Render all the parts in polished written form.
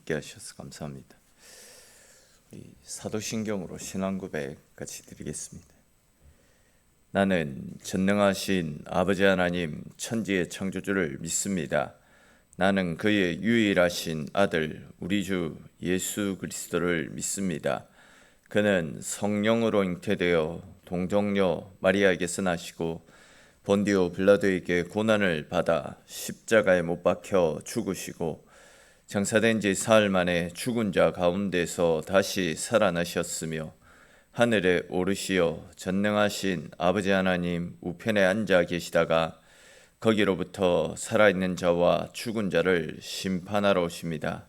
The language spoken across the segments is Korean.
함께 하셔서 감사합니다. 우리 사도신경으로 신앙 고백 같이 드리겠습니다. 나는 전능하신 아버지 하나님 천지의 창조주를 믿습니다. 나는 그의 유일하신 아들 우리 주 예수 그리스도를 믿습니다. 그는 성령으로 잉태되어 동정녀 마리아에게서 나시고 본디오 빌라도에게 고난을 받아 십자가에 못 박혀 죽으시고 장사된 지 사흘 만에 죽은 자 가운데서 다시 살아나셨으며 하늘에 오르시어 전능하신 아버지 하나님 우편에 앉아 계시다가 거기로부터 살아있는 자와 죽은 자를 심판하러 오십니다.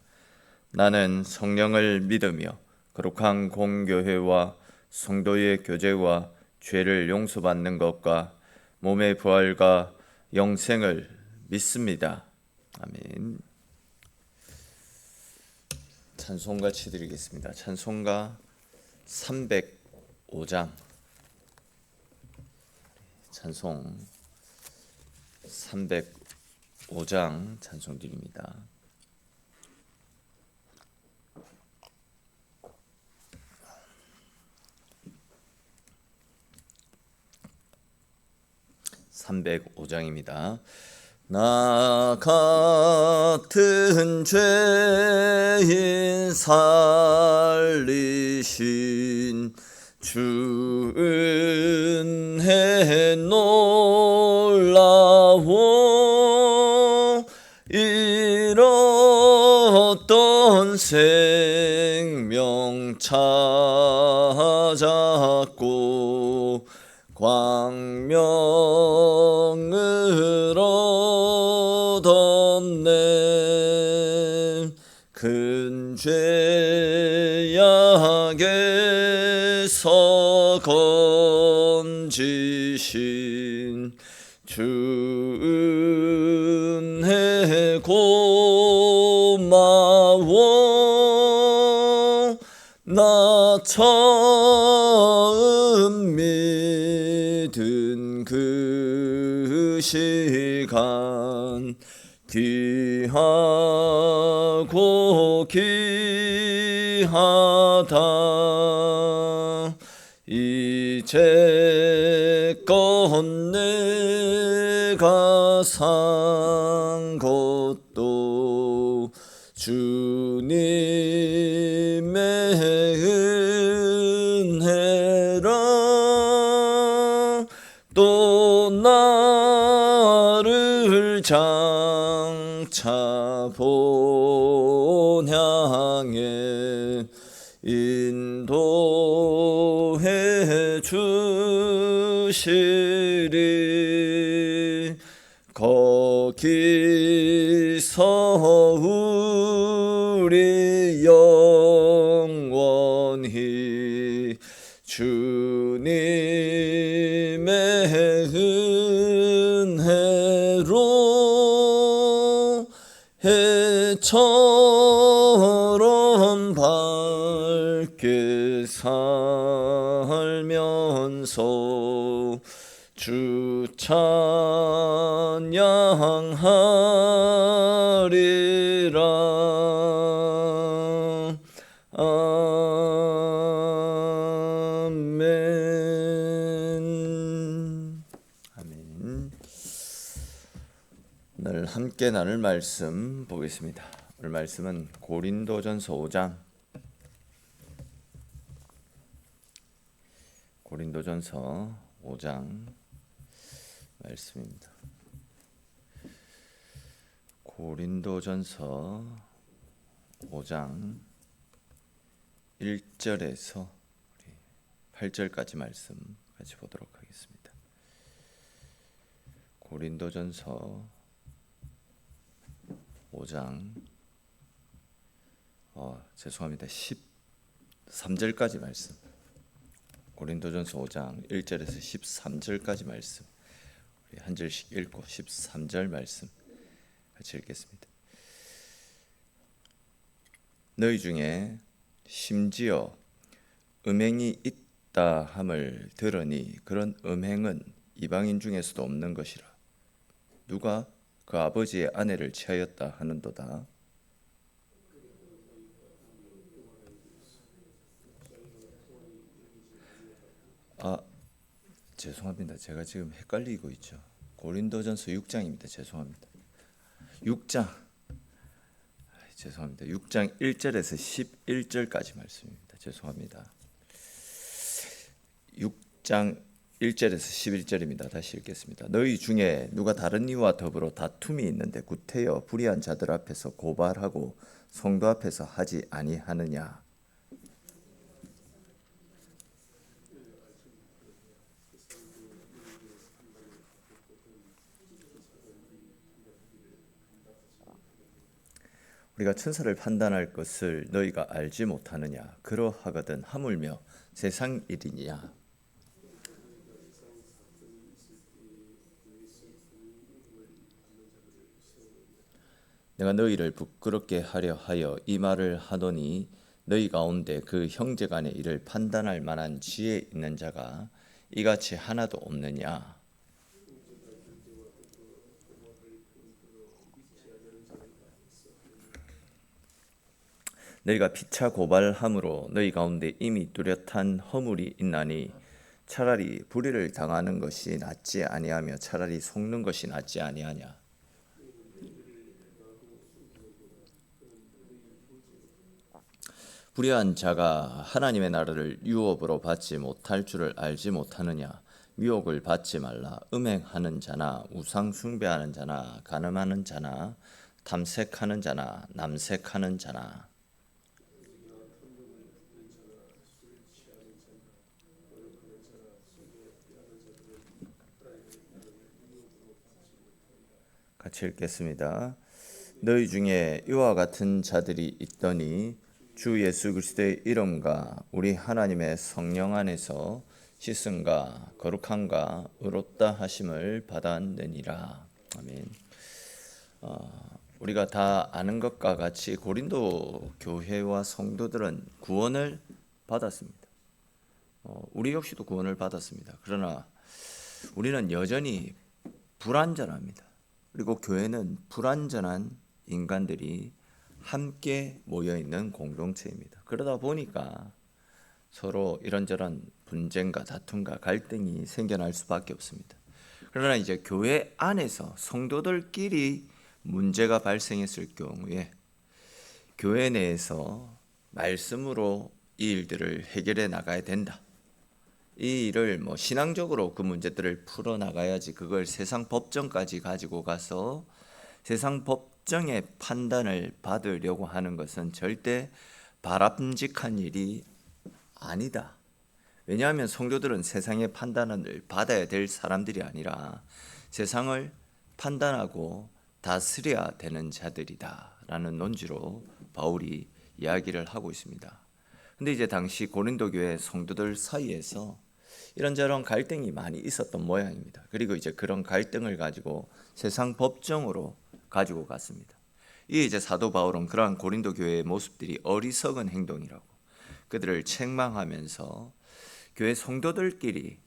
나는 성령을 믿으며 거룩한 공교회와 성도의 교제와 죄를 용서받는 것과 몸의 부활과 영생을 믿습니다. 아멘. 찬송가 드리겠습니다. 찬송가 305장. 찬송 305장 찬송 드립니다. (305장입니다) 나 같은 죄인 살리신 주 은혜 놀라워 잃었던 생명 찾았고 광명을 얻었네. 큰 죄악에서 건지신 주 은혜 고마워. 나 처음 믿은 그 시간 귀하고 귀하다. 이제껏 내가 산 것도 주님의 은혜라. 또 나를 장차 본향에 인도해 주시리. 거기서 우리 영원히 주님의 은혜로 해처럼 밝게 살면서 주 찬양하리라. 아멘. 아멘. 오늘 함께 나눌 말씀 보겠습니다. 오늘 말씀은 고린도전서 5장. 고린도전서 5장 말씀입니다. 고린도전서 5장 1절에서 8절까지 말씀 같이 보도록 하겠습니다. 고린도전서 5장 죄송합니다. 13절까지 말씀. 고린도전서 5장 1절에서 13절까지 말씀. 우리 한 절씩 읽고 13절 말씀 같이 읽겠습니다. 너희 중에 심지어 음행이 있다 함을 들으니 그런 음행은 이방인 중에서도 없는 것이라. 누가 그 아버지의 아내를 취하였다 하는도다. 죄송합니다. 제가 지금 헷갈리고 있죠. 고린도전서 6장입니다. 죄송합니다. 6장 죄송합니다. 6장 1절에서 11절까지 말씀입니다. 죄송합니다. 6장 1절에서 11절입니다. 다시 읽겠습니다. 너희 중에 누가 다른 이와 더불어 다툼이 있는데 구태여 불의한 자들 앞에서 고발하고 성도 앞에서 하지 아니하느냐. 우리가 천사를 판단할 것을 너희가 알지 못하느냐. 그러하거든 하물며 세상 일이냐. 내가 너희를 부끄럽게 하려 하여 이 말을 하노니 너희 가운데 그 형제간의 일을 판단할 만한 지혜 있는 자가 이같이 하나도 없느냐. 너희가 피차 고발함으로 너희 가운데 이미 뚜렷한 허물이 있나니 차라리 불의를 당하는 것이 낫지 아니하며 차라리 속는 것이 낫지 아니하냐. 불의한 자가 하나님의 나라를 유업으로 받지 못할 줄을 알지 못하느냐. 미혹을 받지 말라. 음행하는 자나 우상 숭배하는 자나 간음하는 자나 탐색하는 자나 남색하는 자나 같이 읽겠습니다. 너희 중에 이와 같은 자들이 있더니 주 예수 그리스도의 이름과 우리 하나님의 성령 안에서 씻음과 거룩함과 의롭다 하심을 받았느니라. 아멘. 우리가 다 아는 것과 같이 고린도 교회와 성도들은 구원을 받았습니다. 우리 역시도 구원을 받았습니다. 그러나 우리는 여전히 불완전합니다. 그리고 교회는 불완전한 인간들이 함께 모여있는 공동체입니다. 그러다 보니까 서로 이런저런 분쟁과 다툼과 갈등이 생겨날 수밖에 없습니다. 그러나 이제 교회 안에서 성도들끼리 문제가 발생했을 경우에 교회 내에서 말씀으로 이 일들을 해결해 나가야 된다. 이 일을 신앙적으로 그 문제들을 풀어나가야지 그걸 세상 법정까지 가지고 가서 세상 법정의 판단을 받으려고 하는 것은 절대 바람직한 일이 아니다. 왜냐하면 성도들은 세상의 판단을 받아야 될 사람들이 아니라 세상을 판단하고 다스려야 되는 자들이다 라는 논지로 바울이 이야기를 하고 있습니다. 근데 이제 당시 고린도 교회 성도들 사이에서 이런저런 갈등이 많이 있었던 모양입니다. 그리고 이제 그런 갈등을 가지고 세상 법정으로 가지고 갔습니다. 이 이제 사도 바울은 그러한 고린도 교회의 모습들이 어리석은 행동이라고 그들을 책망하면서 교회 성도들끼리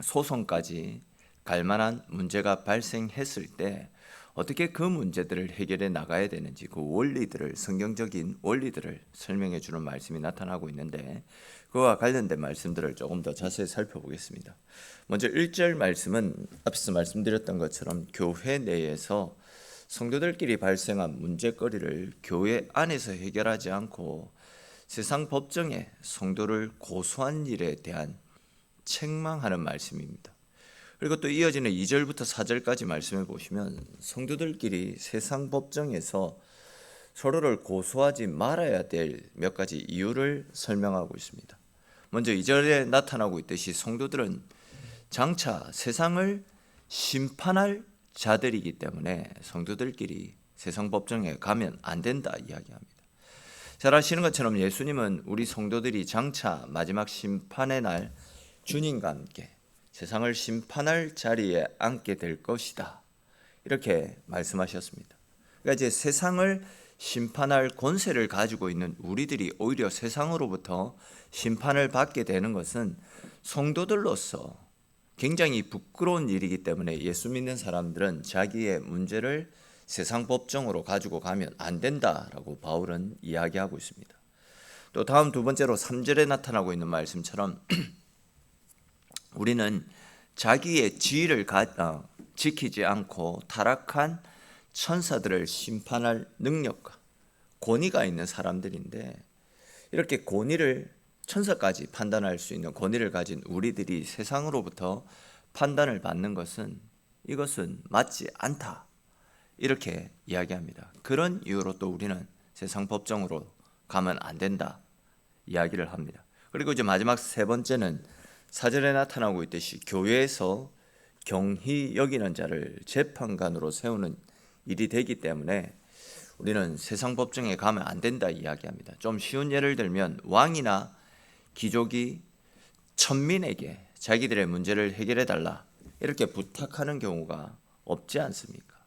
소송까지 갈 만한 문제가 발생했을 때 어떻게 그 문제들을 해결해 나가야 되는지 그 원리들을 성경적인 원리들을 설명해 주는 말씀이 나타나고 있는데 그와 관련된 말씀들을 조금 더 자세히 살펴보겠습니다. 먼저 1절 말씀은 앞서 말씀드렸던 것처럼 교회 내에서 성도들끼리 발생한 문제거리를 교회 안에서 해결하지 않고 세상 법정에 성도를 고소한 일에 대한 책망하는 말씀입니다. 그리고 또 이어지는 2절부터 4절까지 말씀해 보시면 성도들끼리 세상 법정에서 서로를 고소하지 말아야 될 몇 가지 이유를 설명하고 있습니다. 먼저 2절에 나타나고 있듯이 성도들은 장차 세상을 심판할 자들이기 때문에 성도들끼리 세상 법정에 가면 안 된다 이야기합니다. 잘 아시는 것처럼 예수님은 우리 성도들이 장차 마지막 심판의 날 주님과 함께 세상을 심판할 자리에 앉게 될 것이다 이렇게 말씀하셨습니다. 그러니까 이제 세상을 심판할 권세를 가지고 있는 우리들이 오히려 세상으로부터 심판을 받게 되는 것은 성도들로서 굉장히 부끄러운 일이기 때문에 예수 믿는 사람들은 자기의 문제를 세상 법정으로 가지고 가면 안 된다라고 바울은 이야기하고 있습니다. 또 다음 두 번째로 3절에 나타나고 있는 말씀처럼 우리는 자기의 지위를 지키지 않고 타락한 천사들을 심판할 능력과 권위가 있는 사람들인데, 이렇게 권위를 천사까지 판단할 수 있는 권위를 가진 우리들이 세상으로부터 판단을 받는 것은 이것은 맞지 않다, 이렇게 이야기합니다. 그런 이유로 또 우리는 세상 법정으로 가면 안 된다 이야기를 합니다. 그리고 이제 마지막 세 번째는 사절에 나타나고 있듯이 교회에서 경히 여기는 자를 재판관으로 세우는 일이 되기 때문에 우리는 세상 법정에 가면 안 된다 이야기합니다. 좀 쉬운 예를 들면 왕이나 귀족이 천민에게 자기들의 문제를 해결해 달라 이렇게 부탁하는 경우가 없지 않습니까?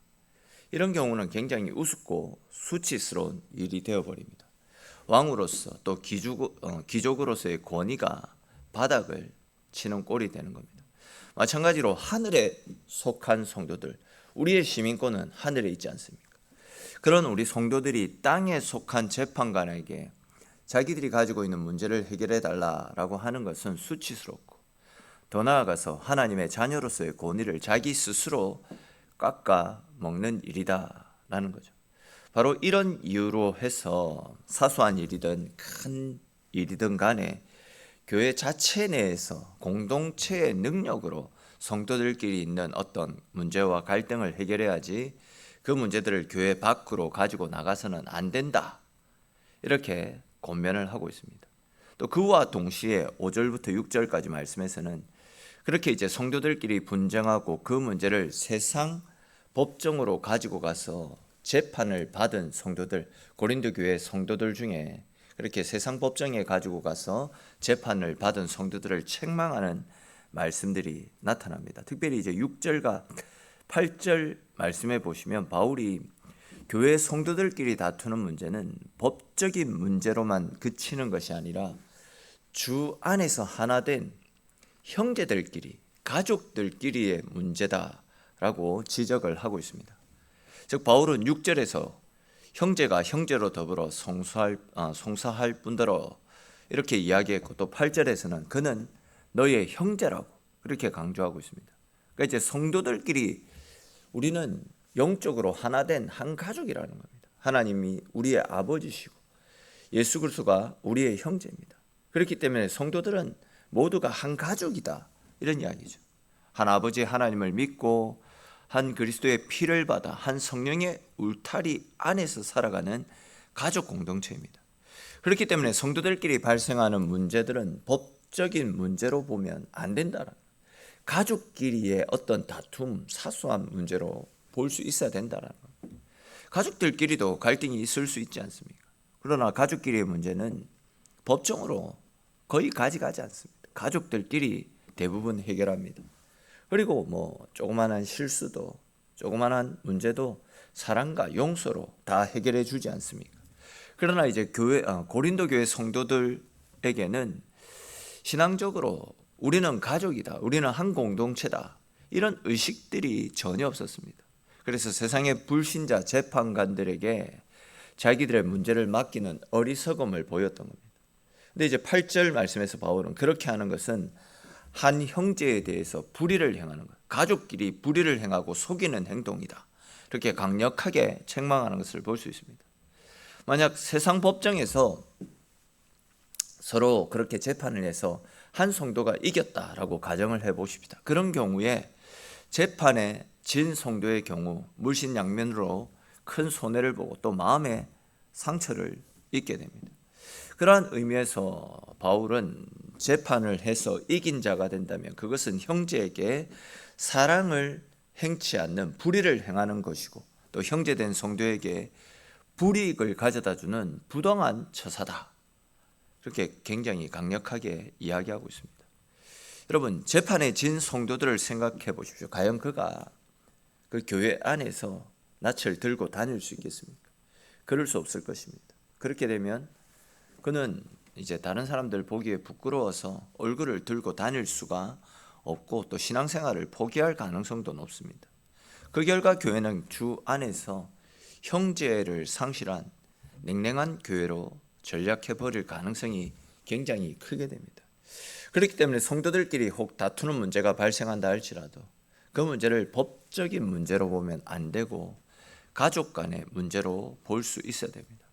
이런 경우는 굉장히 우습고 수치스러운 일이 되어버립니다. 왕으로서 또 귀족으로서의 권위가 바닥을 치는 꼴이 되는 겁니다. 마찬가지로 하늘에 속한 성도들, 우리의 시민권은 하늘에 있지 않습니까? 그런 우리 성도들이 땅에 속한 재판관에게 자기들이 가지고 있는 문제를 해결해 달라라고 하는 것은 수치스럽고, 더 나아가서 하나님의 자녀로서의 권위를 자기 스스로 깎아 먹는 일이다라는 거죠. 바로 이런 이유로 해서 사소한 일이든 큰 일이든 간에 교회 자체 내에서 공동체의 능력으로 성도들끼리 있는 어떤 문제와 갈등을 해결해야지 그 문제들을 교회 밖으로 가지고 나가서는 안 된다, 이렇게 권면을 하고 있습니다. 또 그와 동시에 5절부터 6절까지 말씀에서는 그렇게 이제 성도들끼리 분쟁하고 그 문제를 세상 법정으로 가지고 가서 재판을 받은 성도들, 고린도 교회 성도들 중에 그렇게 세상 법정에 가지고 가서 재판을 받은 성도들을 책망하는 말씀들이 나타납니다. 특별히 이제 6절과 8절 말씀해 보시면 바울이 교회 성도들끼리 다투는 문제는 법적인 문제로만 그치는 것이 아니라 주 안에서 하나 된 형제들끼리, 가족들끼리의 문제다라고 지적을 하고 있습니다. 즉 바울은 6절에서 형제가 형제로 더불어 송사할 뿐더러 이렇게 이야기했고, 또 8절에서는 그는 너의 형제라고 그렇게 강조하고 있습니다. 그러니까 이제 성도들끼리 우리는 영적으로 하나 된 한 가족이라는 겁니다. 하나님이 우리의 아버지시고 예수 그리스도가 우리의 형제입니다. 그렇기 때문에 성도들은 모두가 한 가족이다, 이런 이야기죠. 한 아버지 하나님을 믿고 한 그리스도의 피를 받아 한 성령의 울타리 안에서 살아가는 가족 공동체입니다. 그렇기 때문에 성도들끼리 발생하는 문제들은 법적인 문제로 보면 안 된다라는, 가족끼리의 어떤 다툼, 사소한 문제로 볼 수 있어야 된다라는 겁니다. 가족들끼리도 갈등이 있을 수 있지 않습니까? 그러나 가족끼리의 문제는 법정으로 거의 가져가지 않습니다. 가족들끼리 대부분 해결합니다. 그리고 뭐 조그만한 실수도, 조그만한 문제도 사랑과 용서로 다 해결해 주지 않습니까? 그러나 이제 고린도 교회 성도들에게는 신앙적으로 우리는 가족이다, 우리는 한 공동체다, 이런 의식들이 전혀 없었습니다. 그래서 세상의 불신자 재판관들에게 자기들의 문제를 맡기는 어리석음을 보였던 겁니다. 근데 이제 8절 말씀에서 바울은 그렇게 하는 것은 한 형제에 대해서 불의를 행하는 것, 가족끼리 불의를 행하고 속이는 행동이다, 이렇게 강력하게 책망하는 것을 볼 수 있습니다. 만약 세상 법정에서 서로 그렇게 재판을 해서 한 성도가 이겼다라고 가정을 해보십시다. 그런 경우에 재판에 진 성도의 경우 물신양면으로 큰 손해를 보고 또 마음의 상처를 입게 됩니다. 그러한 의미에서 바울은 재판을 해서 이긴 자가 된다면 그것은 형제에게 사랑을 행치 않는 불의를 행하는 것이고, 또 형제된 성도에게 불이익을 가져다 주는 부당한 처사다, 그렇게 굉장히 강력하게 이야기하고 있습니다. 여러분, 재판에 진 성도들을 생각해 보십시오. 과연 그가 그 교회 안에서 낯을 들고 다닐 수 있겠습니까? 그럴 수 없을 것입니다. 그렇게 되면 그는 이제 다른 사람들 보기에 부끄러워서 얼굴을 들고 다닐 수가 없고, 또 신앙생활을 포기할 가능성도 높습니다. 그 결과 교회는 주 안에서 형제를 상실한 냉랭한 교회로 전락해 버릴 가능성이 굉장히 크게 됩니다. 그렇기 때문에 성도들끼리 혹 다투는 문제가 발생한다 할지라도 그 문제를 법적인 문제로 보면 안 되고 가족 간의 문제로 볼 수 있어야 됩니다.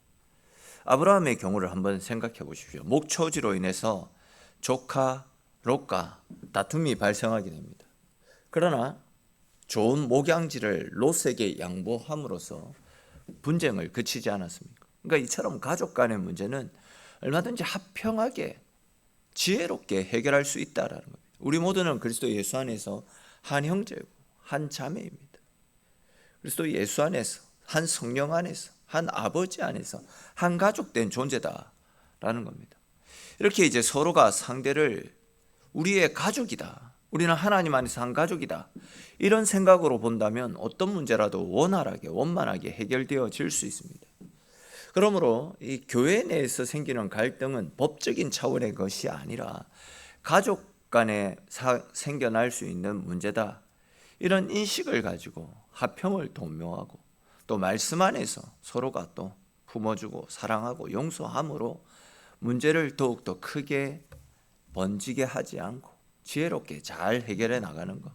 아브라함의 경우를 한번 생각해 보십시오. 목초지로 인해서 조카 롯과 다툼이 발생하게 됩니다. 그러나 좋은 목양지를 롯에게 양보함으로써 분쟁을 그치지 않았습니까? 그러니까 이처럼 가족 간의 문제는 얼마든지 합평하게 지혜롭게 해결할 수 있다라는 겁니다. 우리 모두는 그리스도 예수 안에서 한 형제고 한 자매입니다. 그리스도 예수 안에서 한 성령 안에서 한 아버지 안에서 한 가족된 존재다라는 겁니다. 이렇게 이제 서로가 상대를 우리의 가족이다, 우리는 하나님 안에서 한 가족이다, 이런 생각으로 본다면 어떤 문제라도 원활하게 원만하게 해결되어질 수 있습니다. 그러므로 이 교회 내에서 생기는 갈등은 법적인 차원의 것이 아니라 가족 간에 생겨날 수 있는 문제다, 이런 인식을 가지고 화평을 도모하고 또 말씀 안에서 서로가 또 품어주고 사랑하고 용서함으로 문제를 더욱더 크게 번지게 하지 않고 지혜롭게 잘 해결해 나가는 것,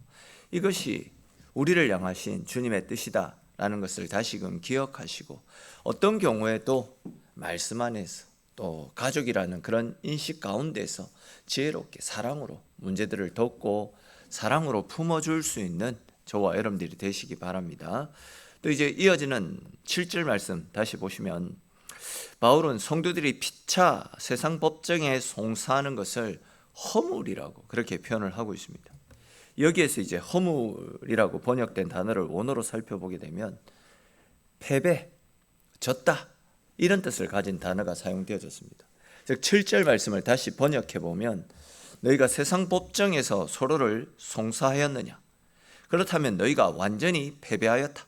이것이 우리를 향하신 주님의 뜻이다라는 것을 다시금 기억하시고 어떤 경우에도 말씀 안에서 또 가족이라는 그런 인식 가운데서 지혜롭게 사랑으로 문제들을 덮고 사랑으로 품어줄 수 있는 저와 여러분들이 되시기 바랍니다. 또 이제 이어지는 7절 말씀 다시 보시면 바울은 성도들이 피차 세상 법정에 송사하는 것을 허물이라고 그렇게 표현을 하고 있습니다. 여기에서 이제 허물이라고 번역된 단어를 원어로 살펴보게 되면 패배, 졌다, 이런 뜻을 가진 단어가 사용되어졌습니다. 즉 7절 말씀을 다시 번역해 보면 너희가 세상 법정에서 서로를 송사하였느냐? 그렇다면 너희가 완전히 패배하였다.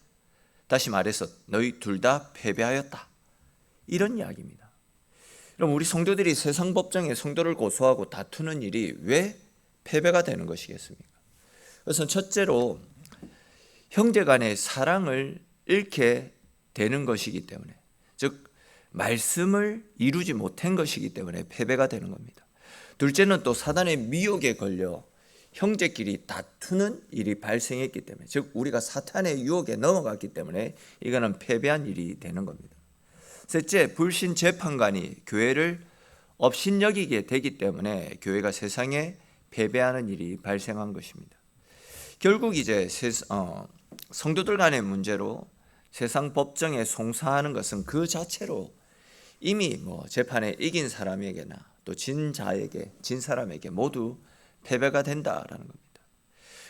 다시 말해서 너희 둘 다 패배하였다, 이런 이야기입니다. 그럼 우리 성도들이 세상 법정에 성도를 고소하고 다투는 일이 왜 패배가 되는 것이겠습니까? 그래서 첫째로 형제 간의 사랑을 잃게 되는 것이기 때문에, 즉 말씀을 이루지 못한 것이기 때문에 패배가 되는 겁니다. 둘째는 또 사단의 미혹에 걸려 형제끼리 다투는 일이 발생했기 때문에, 즉 우리가 사탄의 유혹에 넘어갔기 때문에 이거는 패배한 일이 되는 겁니다. 셋째, 불신 재판관이 교회를 업신여기게 되기 때문에 교회가 세상에 패배하는 일이 발생한 것입니다. 결국 이제 성도들 간의 문제로 세상 법정에 송사하는 것은 그 자체로 이미 재판에 이긴 사람에게나 또 진 자에게, 진 사람에게 모두 패배가 된다라는 겁니다.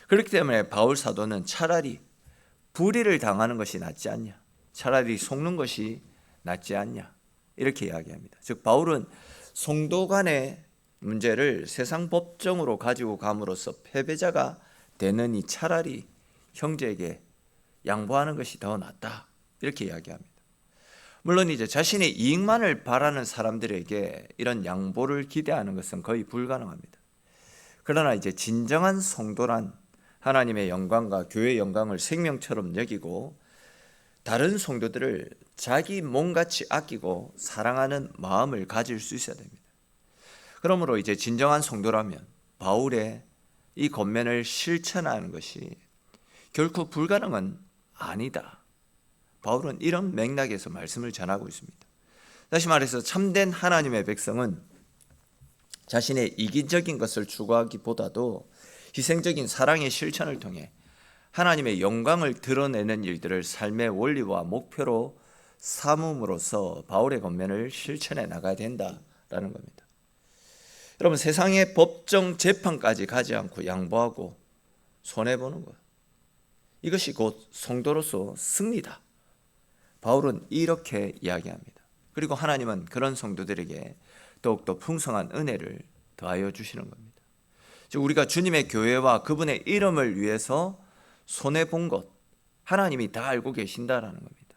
그렇기 때문에 바울 사도는 차라리 불의를 당하는 것이 낫지 않냐, 차라리 속는 것이 낫지 않냐, 이렇게 이야기합니다. 즉 바울은 성도 간의 문제를 세상 법정으로 가지고 감으로써 패배자가 되느니 차라리 형제에게 양보하는 것이 더 낫다, 이렇게 이야기합니다. 물론 이제 자신의 이익만을 바라는 사람들에게 이런 양보를 기대하는 것은 거의 불가능합니다. 그러나 이제 진정한 성도란 하나님의 영광과 교회의 영광을 생명처럼 여기고 다른 성도들을 자기 몸같이 아끼고 사랑하는 마음을 가질 수 있어야 됩니다. 그러므로 이제 진정한 성도라면 바울의 이 권면을 실천하는 것이 결코 불가능은 아니다. 바울은 이런 맥락에서 말씀을 전하고 있습니다. 다시 말해서 참된 하나님의 백성은 자신의 이기적인 것을 추구하기보다도 희생적인 사랑의 실천을 통해 하나님의 영광을 드러내는 일들을 삶의 원리와 목표로 삼음으로써 바울의 권면을 실천해 나가야 된다라는 겁니다. 여러분, 세상의 법정 재판까지 가지 않고 양보하고 손해보는 것, 이것이 곧 성도로서 승리다. 바울은 이렇게 이야기합니다. 그리고 하나님은 그런 성도들에게 더욱더 풍성한 은혜를 더하여 주시는 겁니다. 즉 우리가 주님의 교회와 그분의 이름을 위해서 손해본 것, 하나님이 다 알고 계신다라는 겁니다.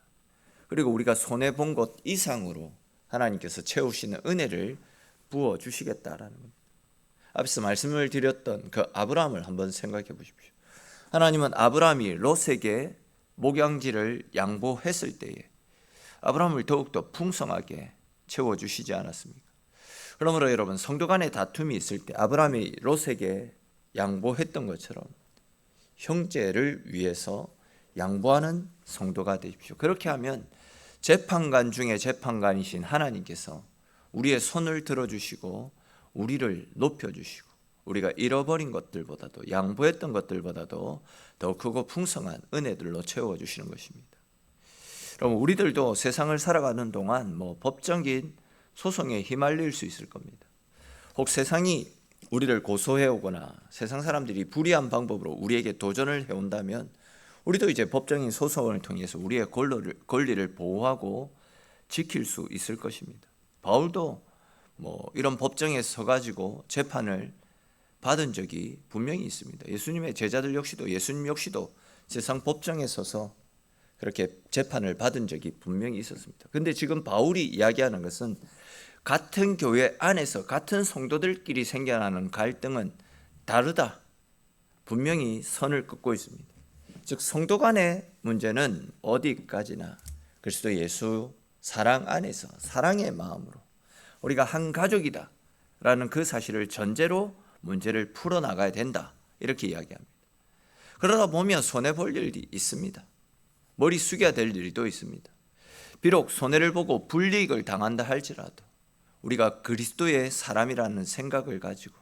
그리고 우리가 손해본 것 이상으로 하나님께서 채우시는 은혜를 부어주시겠다라는 겁니다. 앞서 말씀을 드렸던 그 아브라함을 한번 생각해 보십시오. 하나님은 아브라함이 롯에게 목양지를 양보했을 때에 아브라함을 더욱더 풍성하게 채워주시지 않았습니까? 그러므로 여러분, 성도 간의 다툼이 있을 때 아브라함이 롯에게 양보했던 것처럼 형제를 위해서 양보하는 성도가 되십시오. 그렇게 하면 재판관 중에 재판관이신 하나님께서 우리의 손을 들어주시고 우리를 높여주시고 우리가 잃어버린 것들보다도, 양보했던 것들보다도 더 크고 풍성한 은혜들로 채워주시는 것입니다. 여러분, 우리들도 세상을 살아가는 동안 법적인 소송에 휘말릴 수 있을 겁니다. 혹 세상이 우리를 고소해오거나 세상 사람들이 불의한 방법으로 우리에게 도전을 해온다면 우리도 이제 법적인 소송을 통해서 우리의 권리를 보호하고 지킬 수 있을 것입니다. 바울도 이런 법정에 서가지고 재판을 받은 적이 분명히 있습니다. 예수님의 제자들 역시도, 예수님 역시도 세상 법정에 서서 그렇게 재판을 받은 적이 분명히 있었습니다. 그런데 지금 바울이 이야기하는 것은 같은 교회 안에서 같은 성도들끼리 생겨나는 갈등은 다르다, 분명히 선을 긋고 있습니다. 즉 성도 간의 문제는 어디까지나 그리스도 예수 사랑 안에서 사랑의 마음으로 우리가 한 가족이다 라는 그 사실을 전제로 문제를 풀어나가야 된다, 이렇게 이야기합니다. 그러다 보면 손해볼 일이 있습니다. 머리 숙여야 될 일도 있습니다. 비록 손해를 보고 불이익을 당한다 할지라도 우리가 그리스도의 사람이라는 생각을 가지고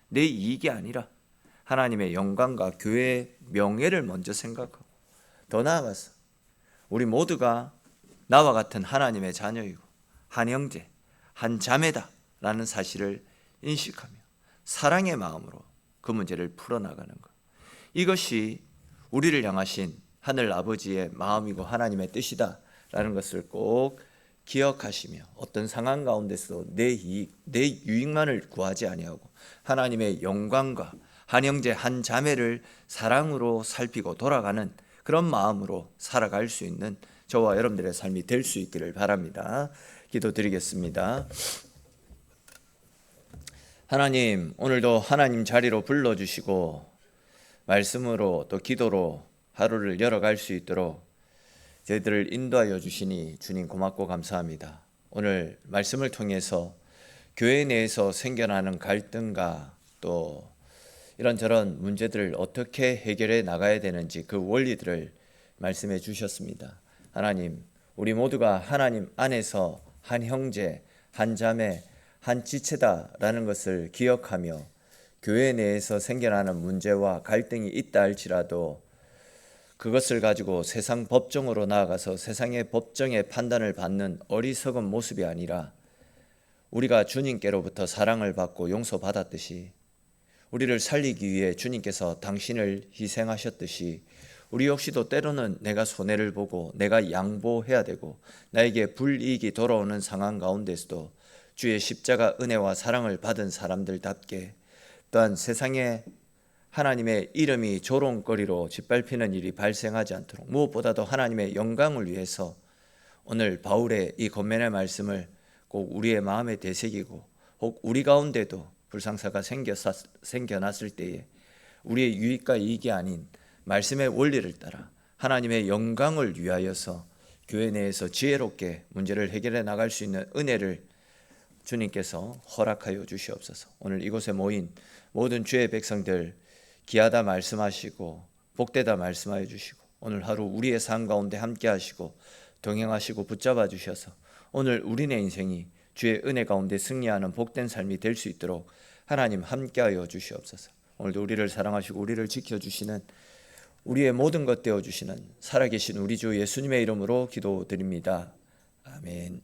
내 이익이 아니라 하나님의 영광과 교회의 명예를 먼저 생각하고, 더 나아가서 우리 모두가 나와 같은 하나님의 자녀이고 한 형제, 한 자매다 라는 사실을 인식하며 사랑의 마음으로 그 문제를 풀어나가는 것, 이것이 우리를 향하신 하늘 아버지의 마음이고 하나님의 뜻이다 라는 것을 꼭 기억하시며 어떤 상황 가운데서도 내 이익, 내 유익만을 구하지 아니하고 하나님의 영광과 한 형제 한 자매를 사랑으로 살피고 돌아가는 그런 마음으로 살아갈 수 있는 저와 여러분들의 삶이 될 수 있기를 바랍니다. 기도드리겠습니다. 하나님, 오늘도 하나님 자리로 불러주시고 말씀으로 또 기도로 하루를 열어갈 수 있도록 저희들을 인도하여 주시니 주님 고맙고 감사합니다. 오늘 말씀을 통해서 교회 내에서 생겨나는 갈등과 또 이런저런 문제들을 어떻게 해결해 나가야 되는지 그 원리들을 말씀해 주셨습니다. 하나님, 우리 모두가 하나님 안에서 한 형제, 한 자매, 한 지체다라는 것을 기억하며 교회 내에서 생겨나는 문제와 갈등이 있다 할지라도 그것을 가지고 세상 법정으로 나아가서 세상의 법정의 판단을 받는 어리석은 모습이 아니라 우리가 주님께로부터 사랑을 받고 용서받았듯이 우리를 살리기 위해 주님께서 당신을 희생하셨듯이 우리 역시도 때로는 내가 손해를 보고 내가 양보해야 되고 나에게 불이익이 돌아오는 상황 가운데서도 주의 십자가 은혜와 사랑을 받은 사람들답게 또한 세상에 하나님의 이름이 조롱거리로 짓밟히는 일이 발생하지 않도록 무엇보다도 하나님의 영광을 위해서 오늘 바울의 이 권면의 말씀을 꼭 우리의 마음에 되새기고 혹 우리 가운데도 불상사가 생겨났을 때에 우리의 유익과 이익이 아닌 말씀의 원리를 따라 하나님의 영광을 위하여서 교회 내에서 지혜롭게 문제를 해결해 나갈 수 있는 은혜를 주님께서 허락하여 주시옵소서. 오늘 이곳에 모인 모든 주의 백성들 귀하다 말씀하시고 복되다 말씀하여 주시고 오늘 하루 우리의 삶 가운데 함께 하시고 동행하시고 붙잡아 주셔서 오늘 우리네 인생이 주의 은혜 가운데 승리하는 복된 삶이 될 수 있도록 하나님 함께하여 주시옵소서. 오늘도 우리를 사랑하시고 우리를 지켜주시는 우리의 모든 것 되어주시는 살아계신 우리 주 예수님의 이름으로 기도드립니다. 아멘.